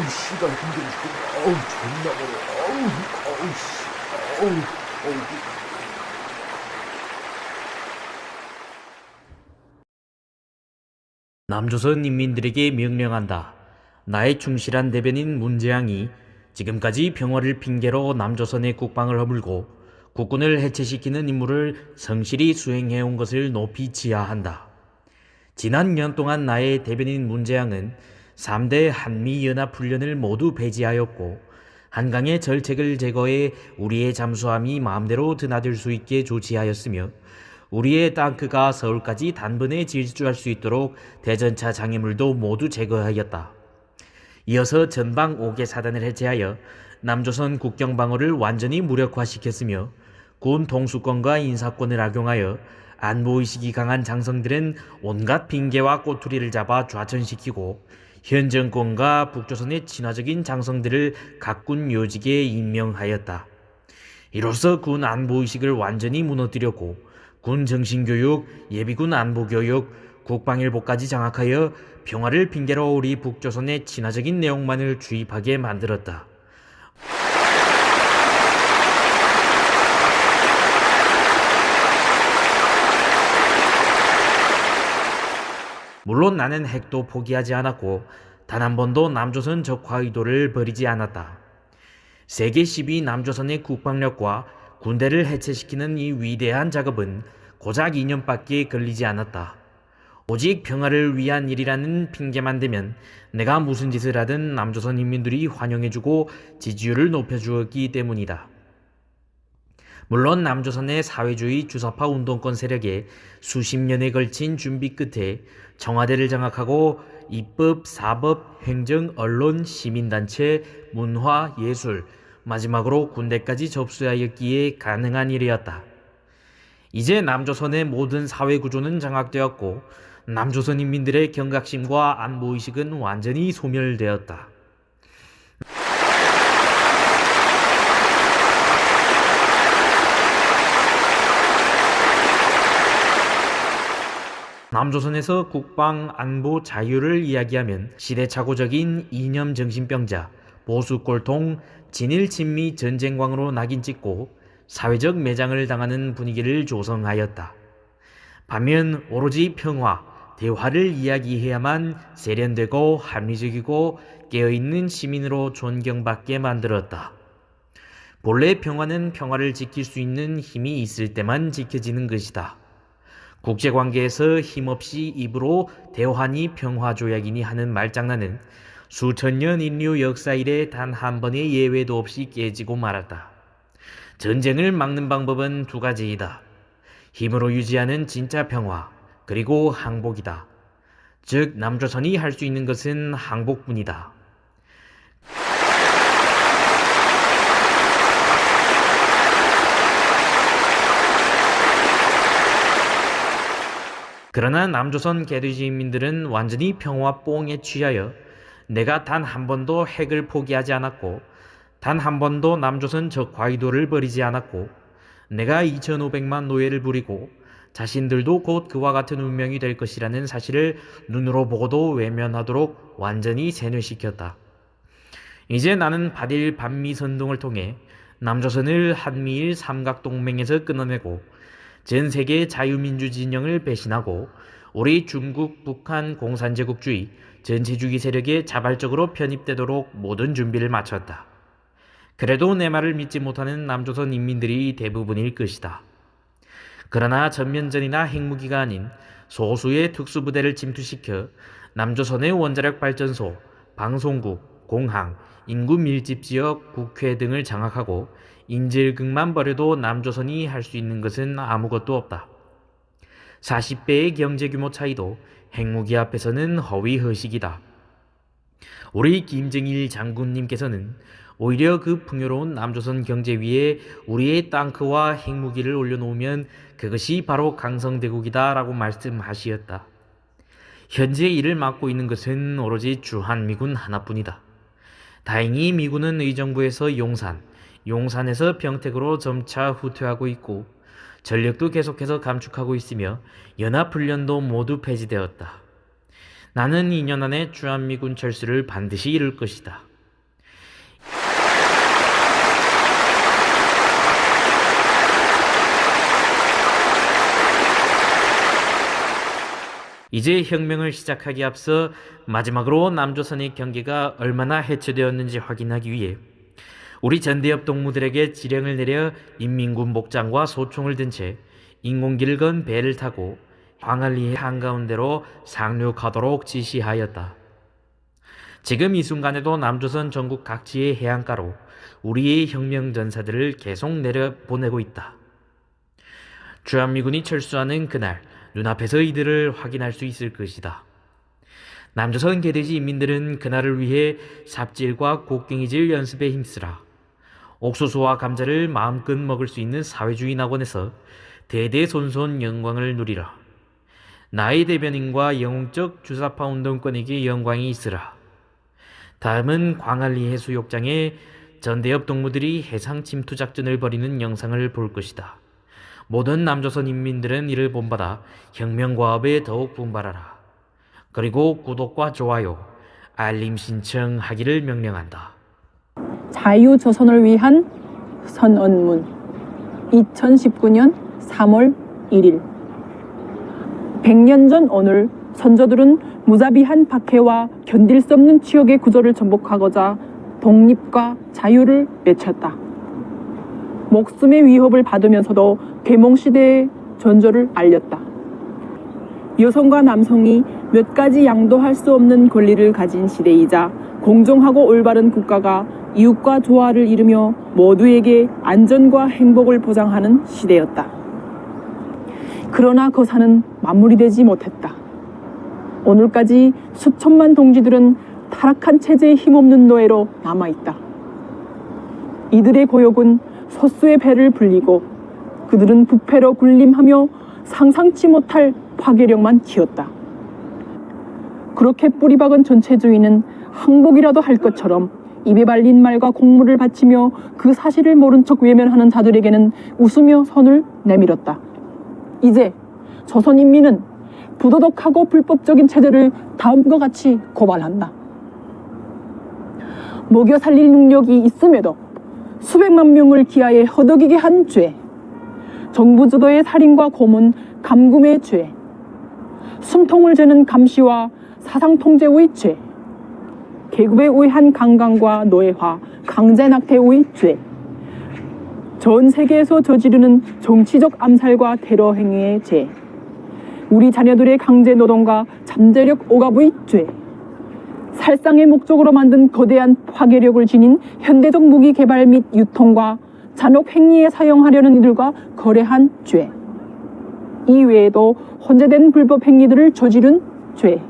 씨발 힘들어 죽겠네. 존나 멀어. 씨. 어우. 남조선 인민들에게 명령한다. 나의 충실한 대변인 문재양이 지금까지 평화를 핑계로 남조선의 국방을 허물고 국군을 해체시키는 임무를 성실히 수행해온 것을 높이 지하한다. 지난 년 동안 나의 대변인 문재양은 3대 한미연합훈련을 모두 배제하였고 한강의 절책을 제거해 우리의 잠수함이 마음대로 드나들 수 있게 조치하였으며 우리의 땅크가 서울까지 단번에 질주할 수 있도록 대전차 장애물도 모두 제거하였다. 이어서 전방 5개 사단을 해체하여 남조선 국경 방어를 완전히 무력화시켰으며 군 통수권과 인사권을 악용하여 안보의식이 강한 장성들은 온갖 핑계와 꼬투리를 잡아 좌천시키고 현 정권과 북조선의 친화적인 장성들을 각군 요직에 임명하였다. 이로써 군 안보의식을 완전히 무너뜨렸고 군 정신교육, 예비군 안보교육, 국방일보까지 장악하여 평화를 핑계로 우리 북조선의 친화적인 내용만을 주입하게 만들었다. 물론 나는 핵도 포기하지 않았고 단 한 번도 남조선 적화 의도를 버리지 않았다. 세계 10위 남조선의 국방력과 군대를 해체시키는 이 위대한 작업은 고작 2년밖에 걸리지 않았다. 오직 평화를 위한 일이라는 핑계만 대면 내가 무슨 짓을 하든 남조선 인민들이 환영해주고 지지율을 높여주었기 때문이다. 물론 남조선의 사회주의 주사파 운동권 세력에 수십 년에 걸친 준비 끝에 청와대를 장악하고 입법, 사법, 행정, 언론, 시민단체, 문화, 예술, 마지막으로 군대까지 접수하였기에 가능한 일이었다. 이제 남조선의 모든 사회구조는 장악되었고 남조선 인민들의 경각심과 안보의식은 완전히 소멸되었다. 남조선에서 국방, 안보, 자유를 이야기하면 시대착오적인 이념 정신병자, 보수꼴통, 진일친미 전쟁광으로 낙인 찍고 사회적 매장을 당하는 분위기를 조성하였다. 반면 오로지 평화, 대화를 이야기해야만 세련되고 합리적이고 깨어있는 시민으로 존경받게 만들었다. 본래 평화는 평화를 지킬 수 있는 힘이 있을 때만 지켜지는 것이다. 국제관계에서 힘없이 입으로 대화니 평화조약이니 하는 말장난은 수천 년 인류 역사 이래 단 한 번의 예외도 없이 깨지고 말았다. 전쟁을 막는 방법은 두 가지이다. 힘으로 유지하는 진짜 평화, 그리고 항복이다. 즉 남조선이 할 수 있는 것은 항복뿐이다. 그러나 남조선 개돼지 인민들은 완전히 평화 뽕에 취하여 내가 단 한 번도 핵을 포기하지 않았고 단 한 번도 남조선 적화 의도를 버리지 않았고 내가 2,500만 노예를 부리고 자신들도 곧 그와 같은 운명이 될 것이라는 사실을 눈으로 보고도 외면하도록 완전히 세뇌시켰다. 이제 나는 반일 반미 선동을 통해 남조선을 한미일 삼각동맹에서 끊어내고 전 세계 자유민주 진영을 배신하고 우리 중국, 북한 공산제국주의, 전체주의 세력에 자발적으로 편입되도록 모든 준비를 마쳤다. 그래도 내 말을 믿지 못하는 남조선 인민들이 대부분일 것이다. 그러나 전면전이나 핵무기가 아닌 소수의 특수부대를 침투시켜 남조선의 원자력 발전소, 방송국, 공항, 인구 밀집지역, 국회 등을 장악하고 인질극만 벌여도 남조선이 할 수 있는 것은 아무것도 없다. 40배의 경제규모 차이도 핵무기 앞에서는 허위허식이다. 우리 김정일 장군님께서는 오히려 그 풍요로운 남조선 경제 위에 우리의 땅크와 핵무기를 올려놓으면 그것이 바로 강성대국이다 라고 말씀하시었다. 현재 이를 맡고 있는 것은 오로지 주한미군 하나뿐이다. 다행히 미군은 의정부에서 용산에서 평택으로 점차 후퇴하고 있고 전력도 계속해서 감축하고 있으며 연합훈련도 모두 폐지되었다. 나는 2년 안에 주한미군 철수를 반드시 이룰 것이다. 이제 혁명을 시작하기에 앞서 마지막으로 남조선의 경계가 얼마나 해체되었는지 확인하기 위해 우리 전대협 동무들에게 지령을 내려 인민군 복장과 소총을 든 채 인공기를 건 배를 타고 광안리 한가운데로 상륙하도록 지시하였다. 지금 이 순간에도 남조선 전국 각지의 해안가로 우리의 혁명전사들을 계속 내려보내고 있다. 주한미군이 철수하는 그날 눈앞에서 이들을 확인할 수 있을 것이다. 남조선 개돼지 인민들은 그날을 위해 삽질과 곡괭이질 연습에 힘쓰라. 옥수수와 감자를 마음껏 먹을 수 있는 사회주의 낙원에서 대대손손 영광을 누리라. 나의 대변인과 영웅적 주사파 운동권에게 영광이 있으라. 다음은 광안리 해수욕장에 전대협 동무들이 해상 침투 작전을 벌이는 영상을 볼 것이다. 모든 남조선 인민들은 이를 본받아 혁명과업에 더욱 분발하라. 그리고 구독과 좋아요, 알림 신청하기를 명령한다. 자유조선을 위한 선언문 2019년 3월 1일 100년 전 오늘 선조들은 무자비한 박해와 견딜 수 없는 치욕의 구조를 정복하고자 독립과 자유를 외쳤다. 목숨의 위협을 받으면서도 계몽시대의 전조를 알렸다. 여성과 남성이 몇 가지 양도할 수 없는 권리를 가진 시대이자 공정하고 올바른 국가가 이웃과 조화를 이루며 모두에게 안전과 행복을 보장하는 시대였다. 그러나 거사는 마무리되지 못했다. 오늘까지 수천만 동지들은 타락한 체제의 힘없는 노예로 남아있다. 이들의 고역은 소수의 배를 불리고 그들은 부패로 군림하며 상상치 못할 파괴력만 키웠다. 그렇게 뿌리박은 전체주의는 항복이라도 할 것처럼 입에 발린 말과 공물을 바치며 그 사실을 모른 척 외면하는 자들에게는 웃으며 손을 내밀었다. 이제 조선인민은 부도덕하고 불법적인 체제를 다음과 같이 고발한다. 먹여 살릴 능력이 있음에도 수백만 명을 기아에 허덕이게 한 죄, 정부 주도의 살인과 고문, 감금의 죄, 숨통을 재는 감시와 사상통제의 죄, 계급에 의한 강간과 노예화, 강제낙태의 죄, 전 세계에서 저지르는 정치적 암살과 테러 행위의 죄, 우리 자녀들의 강제노동과 잠재력 억압의 죄, 살상의 목적으로 만든 거대한 파괴력을 지닌 현대적 무기 개발 및 유통과 잔혹 행위에 사용하려는 이들과 거래한 죄, 이외에도 혼재된 불법 행위들을 저지른 죄.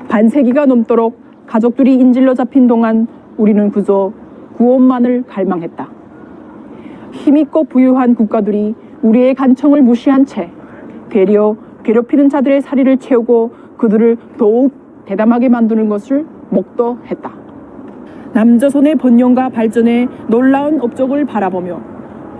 반세기가 넘도록 가족들이 인질로 잡힌 동안 우리는 그저 구원만을 갈망했다. 힘있고 부유한 국가들이 우리의 간청을 무시한 채 되려 괴롭히는 자들의 사리를 채우고 그들을 더욱 대담하게 만드는 것을 목도했다. 남조선의 번영과 발전에 놀라운 업적을 바라보며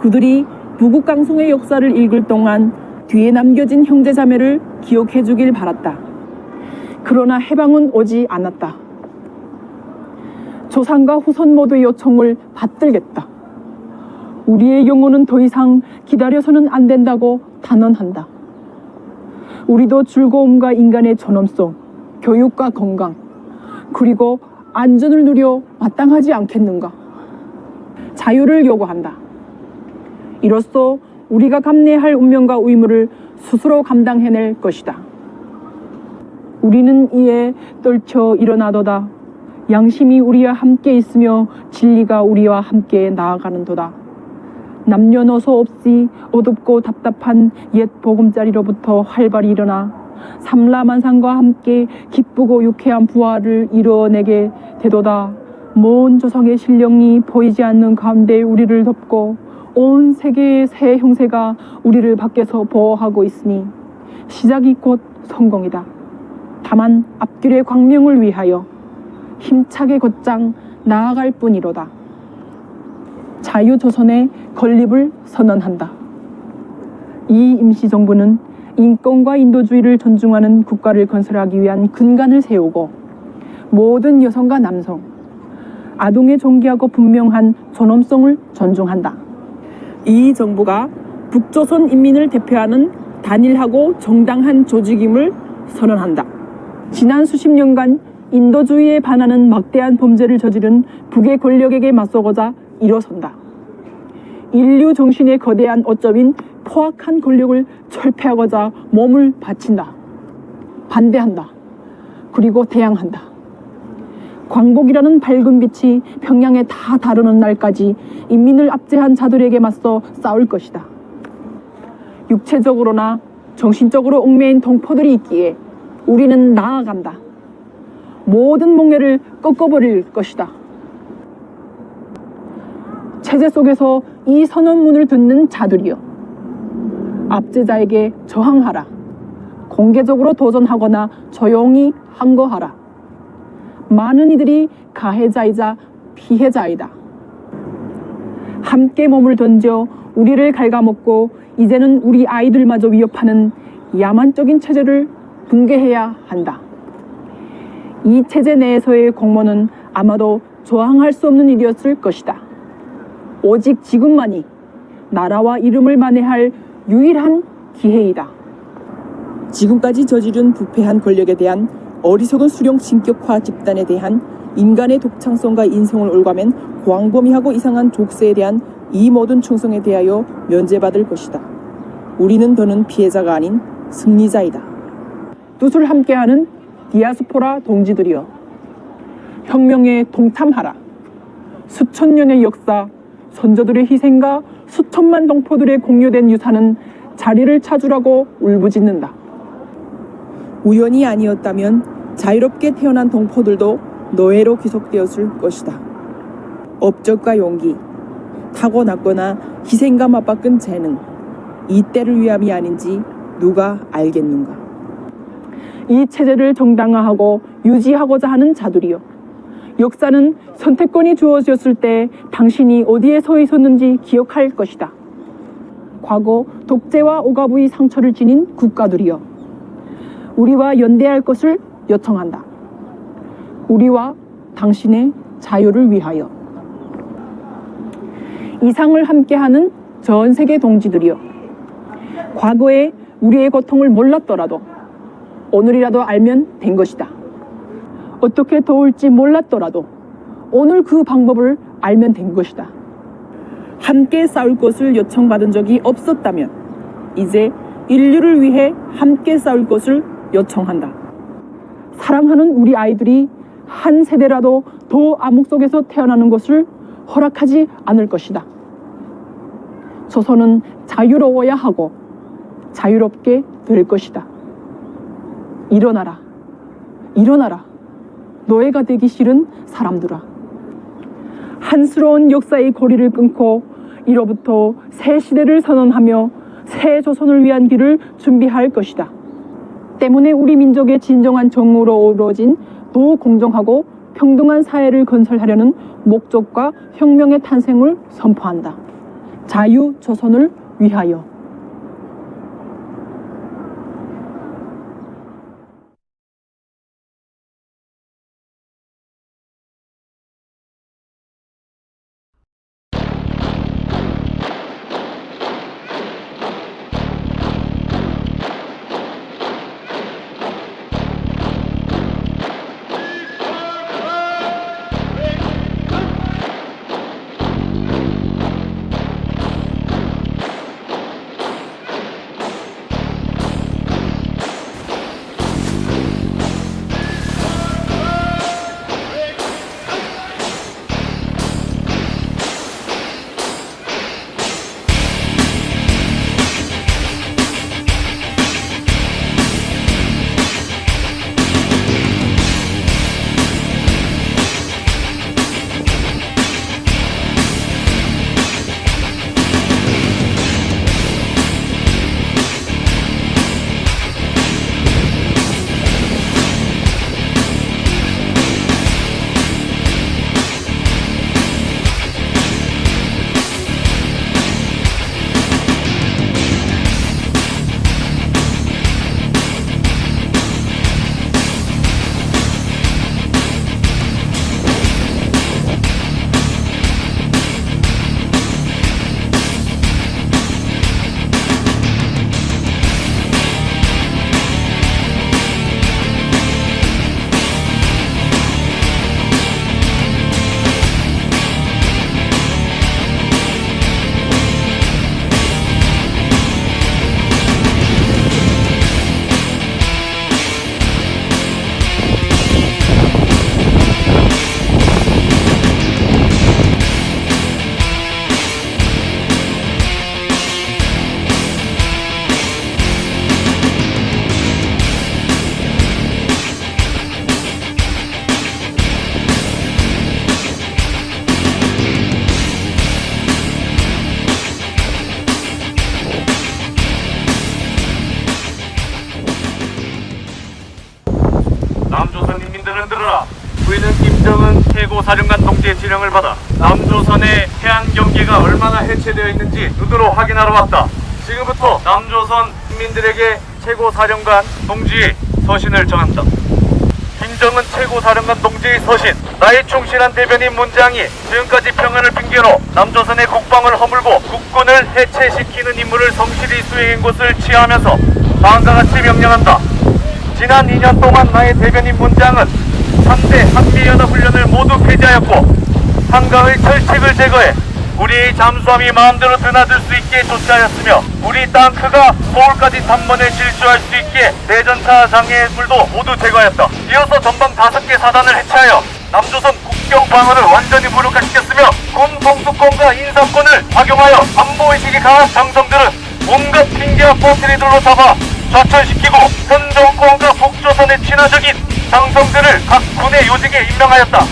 그들이 부국강송의 역사를 읽을 동안 뒤에 남겨진 형제자매를 기억해 주길 바랐다. 그러나 해방은 오지 않았다. 조상과 후손 모두의 요청을 받들겠다. 우리의 영혼은 더 이상 기다려서는 안 된다고 단언한다. 우리도 즐거움과 인간의 존엄성, 교육과 건강, 그리고 안전을 누려 마땅하지 않겠는가? 자유를 요구한다. 이로써 우리가 감내할 운명과 의무를 스스로 감당해낼 것이다. 우리는 이에 떨쳐 일어나도다. 양심이 우리와 함께 있으며 진리가 우리와 함께 나아가는도다. 남녀노소 없이 어둡고 답답한 옛 보금자리로부터 활발히 일어나 삼라만상과 함께 기쁘고 유쾌한 부활을 이뤄내게 되도다. 먼 조상의 신령이 보이지 않는 가운데 우리를 덮고 온 세계의 새 형세가 우리를 밖에서 보호하고 있으니 시작이 곧 성공이다. 다만 앞길의 광명을 위하여 힘차게 곧장 나아갈 뿐이로다. 자유조선의 건립을 선언한다. 이 임시정부는 인권과 인도주의를 존중하는 국가를 건설하기 위한 근간을 세우고 모든 여성과 남성, 아동의 존귀하고 분명한 존엄성을 존중한다. 이 정부가 북조선 인민을 대표하는 단일하고 정당한 조직임을 선언한다. 지난 수십 년간 인도주의에 반하는 막대한 범죄를 저지른 북의 권력에게 맞서고자 일어선다. 인류 정신의 거대한 어점인 포악한 권력을 철폐하고자 몸을 바친다. 반대한다. 그리고 대항한다. 광복이라는 밝은 빛이 평양에 다 다르는 날까지 인민을 압제한 자들에게 맞서 싸울 것이다. 육체적으로나 정신적으로 얽매인 동포들이 있기에 우리는 나아간다. 모든 몽해를 꺾어버릴 것이다. 체제 속에서 이 선언문을 듣는 자들이여, 압제자에게 저항하라. 공개적으로 도전하거나 조용히 항거하라. 많은 이들이 가해자이자 피해자이다. 함께 몸을 던져 우리를 갉아먹고 이제는 우리 아이들마저 위협하는 야만적인 체제를 붕괴해야 한다. 이 체제 내에서의 공모는 아마도 저항할 수 없는 일이었을 것이다. 오직 지금만이 나라와 이름을 만회할 유일한 기회이다. 지금까지 저지른 부패한 권력에 대한 어리석은 수령 진격화 집단에 대한 인간의 독창성과 인성을 올가맨 광범위하고 이상한 족쇄에 대한 이 모든 충성에 대하여 면제받을 것이다. 우리는 더는 피해자가 아닌 승리자이다. 뜻을 함께하는 디아스포라 동지들이여, 혁명에 동참하라. 수천 년의 역사, 선조들의 희생과 수천만 동포들의 공유된 유산은 자리를 찾으라고 울부짖는다. 우연이 아니었다면 자유롭게 태어난 동포들도 노예로 귀속되었을 것이다. 업적과 용기, 타고났거나 희생과 맞바꾼 재능, 이 때를 위함이 아닌지 누가 알겠는가. 이 체제를 정당화하고 유지하고자 하는 자들이여, 역사는 선택권이 주어졌을 때 당신이 어디에 서 있었는지 기억할 것이다. 과거 독재와 억압의 상처를 지닌 국가들이여, 우리와 연대할 것을 요청한다. 우리와 당신의 자유를 위하여. 이상을 함께하는 전 세계 동지들이여, 과거에 우리의 고통을 몰랐더라도 오늘이라도 알면 된 것이다. 어떻게 도울지 몰랐더라도 오늘 그 방법을 알면 된 것이다. 함께 싸울 것을 요청받은 적이 없었다면 이제 인류를 위해 함께 싸울 것을 요청한다. 사랑하는 우리 아이들이 한 세대라도 더 암흑 속에서 태어나는 것을 허락하지 않을 것이다. 조선은 자유로워야 하고 자유롭게 될 것이다. 일어나라. 일어나라. 노예가 되기 싫은 사람들아. 한스러운 역사의 고리를 끊고 이로부터 새 시대를 선언하며 새 조선을 위한 길을 준비할 것이다. 때문에 우리 민족의 진정한 정으로 어우러진 더 공정하고 평등한 사회를 건설하려는 목적과 혁명의 탄생을 선포한다. 자유 조선을 위하여. 말을 들어라. 우리는 김정은 최고사령관 동지의 지령을 받아 남조선의 해안 경계가 얼마나 해체되어 있는지 눈으로 확인하러 왔다. 지금부터 남조선 국민들에게 최고사령관 동지의 서신을 전한다. 김정은 최고사령관 동지의 서신. 나의 충실한 대변인 문장이 지금까지 평안을 핑계로 남조선의 국방을 허물고 국군을 해체시키는 임무를 성실히 수행한 것을 취하면서 다음과 같이 명령한다. 지난 2년 동안 나의 대변인 문장은 3대 한미연합훈련을 모두 폐지하였고 한강의 철책을 제거해 우리의 잠수함이 마음대로 드나들 수 있게 조치하였으며 우리 땅크가 서울까지 단번에 질주할 수 있게 대전차 장애물도 모두 제거하였다. 이어서 전방 5개 사단을 해체하여 남조선 국경 방어를 완전히 무력화시켰으며 군 통수권과 인사권을 악용하여 안보의식이 강한 장성들은 온갖 핑계와 꼬투리들로 잡아 좌천시키고 현 정권과 북조선의 친화적인 장성들을 각 군의 요직에 임명하였다.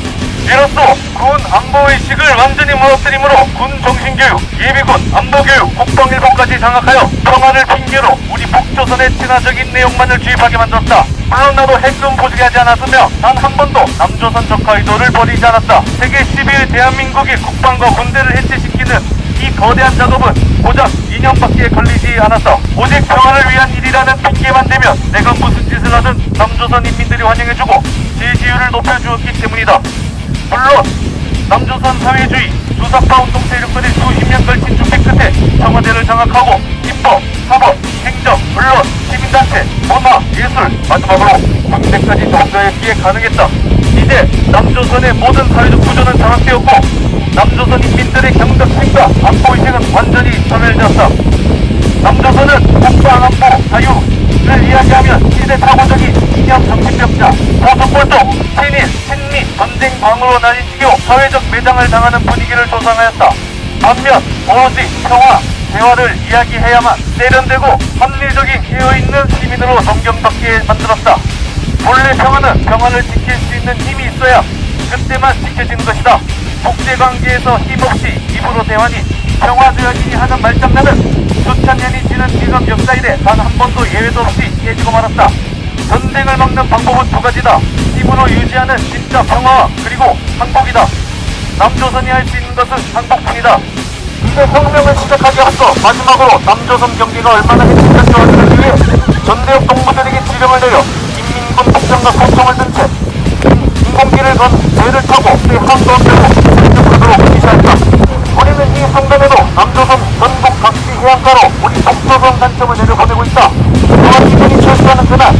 이로써 군 안보의식을 완전히 무너뜨리므로 군 정신교육, 예비군, 안보교육, 국방일보까지 장악하여 평화를 핑계로 우리 북조선의 친화적인 내용만을 주입하게 만들었다. 물론 나도 핵은 보직하지 않았으며 단 한 번도 남조선 적화 의도를 벌이지 않았다. 세계 11 대한민국의 국방과 군대를 해체시키는 이 거대한 작업은 고작 2년밖에 걸리지 않았다. 오직 평화를 위한 일이라는 핑계만 대면 내가 무슨 짓을 하든 남조선 인민들이 환영해주고 지지율을 높여주었기 때문이다. 물론 남조선 사회주의 주사파 운동 세력들이 수십 년 걸친 준비 끝에 청와대를 장악하고 입법, 사법, 행정, 언론, 시민단체, 문화, 예술, 마지막으로 군대까지 통과했기에 가능했다. 이제 남조선의 모든 사회적 구조는 장악되었고 남조선 인민들의 경각심과 안보의식은 완전히 소멸되었다. 남조선은 국방, 안보, 자유를 이야기하면 시대착오적인 이념 정치병자, 보수골독, 친일, 친미, 전쟁 방으로 나뉘치고 사회적 매장을 당하는 분위기를 조성하였다. 반면 오로지 평화, 대화를 이야기해야만 세련되고 합리적인 깨어있는 시민으로 존경받게 만들었다. 본래 평화는 평화를 지킬 수 있는 힘이 있어야 그때만 지켜지는 것이다. 국제관계에서 힘없이 입으로 대화니 평화조약이니 하는 말장난은 수천 년이 지난 지금 역사 이래 단 한 번도 예외도 없이 깨지고 말았다. 전쟁을 막는 방법은 두 가지다. 힘으로 유지하는 진짜 평화 그리고 항복이다. 남조선이 할 수 있는 것은 항복뿐이다. 이제 혁명을 시작하기 앞서 마지막으로 남조선 경기가 얼마나 해치는지 확인하기 위해 전대협 동무들에게 지령을 내려 인민군 복장과 소총을 든 채 인공기를 건 배를 타고 한도함대로 진격하도록 지시했다. 우리는 이 순간에도 남조선 전국 각지 해안가로 우리 북조선 단점을 내려보내고 있다. 평화기분이 철수하는 그날